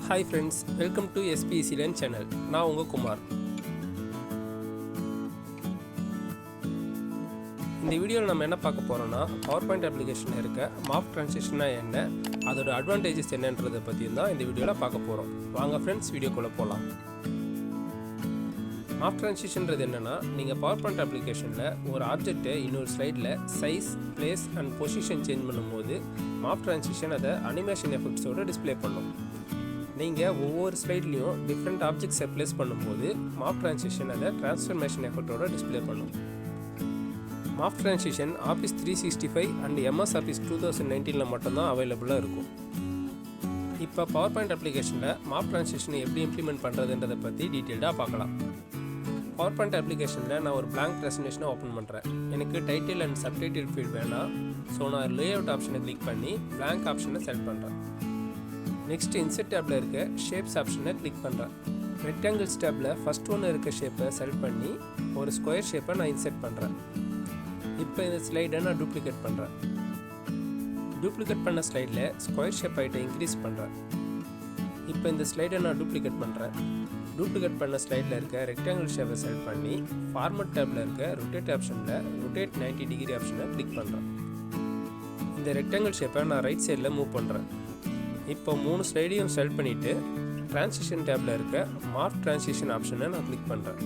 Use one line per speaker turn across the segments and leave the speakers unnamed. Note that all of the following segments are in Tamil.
Hi friends, welcome to SPC Line channel. நான் உங்க குமார். இந்த வீடியோவில் நம்ம என்ன பார்க்க போறோம்னா PowerPoint அப்ளிகேஷனில் இருக்க மார்ஃப் ட்ரான்சிஷன்னா என்ன, அதோட அட்வான்டேஜஸ் என்னன்றதை பற்றியும் தான் இந்த வீடியோவில் பார்க்க போகிறோம். வாங்க ஃப்ரெண்ட்ஸ் வீடியோக்குள்ளே போகலாம். மார்ஃப் ட்ரான்சிஷன்றது என்னென்னா, நீங்கள் PowerPoint அப்ளிகேஷனில் ஒரு ஆப்ஜெக்டை இன்னொரு ஸ்லைடில் size, place and position change பண்ணும்போது மார்ஃப் ட்ரான்சிஷன் அதை அனிமேஷன் எஃபெக்ட்ஸோடு டிஸ்பிளே பண்ணும். நீங்கள் ஒவ்வொரு ஸ்லைட்லேயும் டிஃப்ரெண்ட் ஆப்ஜெக்ட்ஸை ப்ளேஸ் பண்ணும்போது மார்ஃப் ட்ரான்சிஷன் அதை ட்ரான்ஸ்ஃபர்மேஷன் எஃபெக்டோட டிஸ்பிளே பண்ணும். Morph transition office 365 and MS Office 2019 மட்டும்தான் அவைலபிளாக இருக்கும். இப்போ PowerPoint அப்ளிகேஷனில் மார்ஃப் ட்ரான்சிஷனை எப்படி இம்ப்ளிமெண்ட் பண்ணுறதுன்றதை பற்றி டீட்டெயில்டாக பார்க்கலாம். PowerPoint அப்ளிகேஷனில் நான் ஒரு blank ப்ரெசன்டேஷனை ஓப்பன் பண்ணுறேன். எனக்கு டைட்டில் அண்ட் சப்டைட்டில் ஃபீல்ட் வேணாம். ஸோ நான் லேஅவுட் ஆப்ஷனை கிளிக் பண்ணி blank ஆப்ஷனை செலக்ட் பண்ணுறேன். நெக்ஸ்ட் இன்செர்ட் டேப்பில் இருக்க ஷேப்ஸ் ஆப்ஷனை கிளிக் பண்ணுறேன். ரெக்டாங்கிள்ஸ் டேப்பில் ஃபஸ்ட் ஒன்று இருக்க ஷேப்பை செலக்ட் பண்ணி ஒரு ஸ்கொயர் ஷேப்பை நான் இன்செர்ட் பண்ணுறேன். இப்போ இந்த ஸ்லைடை நான் டூப்ளிகேட் பண்ணுறேன். டூப்ளிகேட் பண்ண ஸ்லைடில் ஸ்கொயர் ஷேப் ஹைட்டை இன்க்ரீஸ் பண்ணுறேன். இப்போ இந்த ஸ்லைடை நான் டூப்ளிகேட் பண்ணுறேன். டூப்ளிகேட் பண்ண ஸ்லைடில் இருக்க ரெக்டாங்கிள் ஷேப்பை செலக்ட் பண்ணி ஃபார்மட் டேப்பில் இருக்க ரொட்டேட் ஆப்ஷனில் ரொட்டேட் 90 டிகிரி ஆப்ஷனை கிளிக் பண்ணுறேன். இந்த ரெக்டாங்கிள் ஷேப்பை நான் ரைட் சைடில் மூவ் பண்ணுறேன். இப்போ 3 ஸ்லைடையும் செலக்ட் பண்ணிவிட்டு ட்ரான்சிஷன் டேப்பில் இருக்க மார்ஃப் ட்ரான்சிஷன் ஆப்ஷனை நான் கிளிக் பண்ணுறேன்.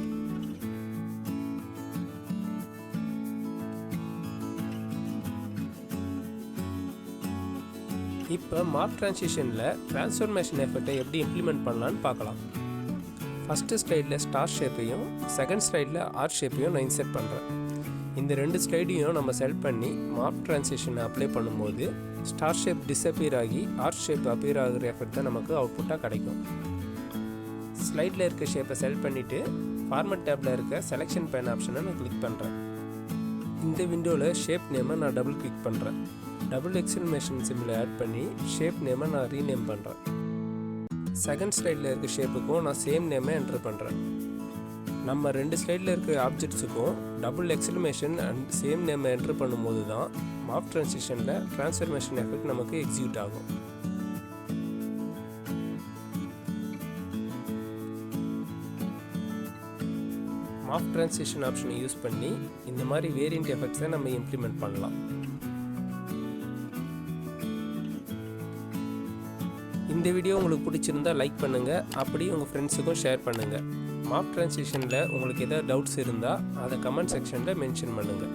இப்போ மார்ஃப் ட்ரான்சிஷனில் ட்ரான்ஸ்ஃபர்மேஷன் எஃபெக்டை எப்படி இம்ப்ளிமெண்ட் பண்ணலான்னு பார்க்கலாம். ஃபஸ்ட்டு ஸ்லைடில் ஸ்டார் ஷேப்பையும் செகண்ட் ஸ்லைடில் ஆர்ட் ஷேப்பையும் நான் இன்செர்ட் பண்ணுறேன். இந்த 2 ஸ்லைடையும் நம்ம செலக்ட் பண்ணி மார்ஃப் ட்ரான்சிஷனை அப்ளை பண்ணும்போது ஸ்டார் ஷேப் டிஸப்பியர் ஆகி ஆர்ட் ஷேப் அப்பியர் ஆகிற எஃபெக்ட் தான் நமக்கு அவுட்புட்டாக கிடைக்கும். ஸ்லைடில் இருக்க ஷேப்பை செலக்ட் பண்ணிவிட்டு ஃபார்மட் டேப்பில் இருக்க செலெக்ஷன் பேன் ஆப்ஷனை நான் கிளிக் பண்ணுறேன். இந்த விண்டோவில் ஷேப் நேமை நான் டபுள் கிளிக் பண்ணுறேன். டபுள் எக்ஸ்க்ளமேஷன் சிம்பிளை ஆட் பண்ணி ஷேப் நேமை நான் ரீநேம் பண்ணுறேன். செகண்ட் ஸ்லைடில் இருக்க ஷேப்புக்கும் நான் சேம் நேமை என்டர் பண்ணுறேன். நம்ம 2 ஸ்லைடில் இருக்க ஆப்ஜெக்ட்ஸுக்கும் டபுள் எக்ஸ்க்ளமேஷன் அண்ட் சேம் நேமை என்டர் பண்ணும்போது தான் மார்ஃப் ட்ரான்சிஷனில் ட்ரான்ஸ்ஃபர்மேஷன் எஃபெக்ட் நமக்கு எக்ஸிக்யூட் ஆகும். மார்ஃப் ட்ரான்சிஷன் ஆப்ஷனை யூஸ் பண்ணி இந்த மாதிரி வேரியண்ட் எஃபெக்ட்ஸை நம்ம இம்ப்ளிமெண்ட் பண்ணலாம். இந்த வீடியோ உங்களுக்கு பிடிச்சிருந்தா லைக் பண்ணுங்கள், அப்படி உங்கள் ஃப்ரெண்ட்ஸுக்கும் ஷேர் பண்ணுங்கள். மார்ஃப் ட்ரான்சிஷனில் உங்களுக்கு எதாவது டவுட்ஸ் இருந்தால் அதை கமெண்ட் செக்ஷனில் மென்ஷன் பண்ணுங்கள்.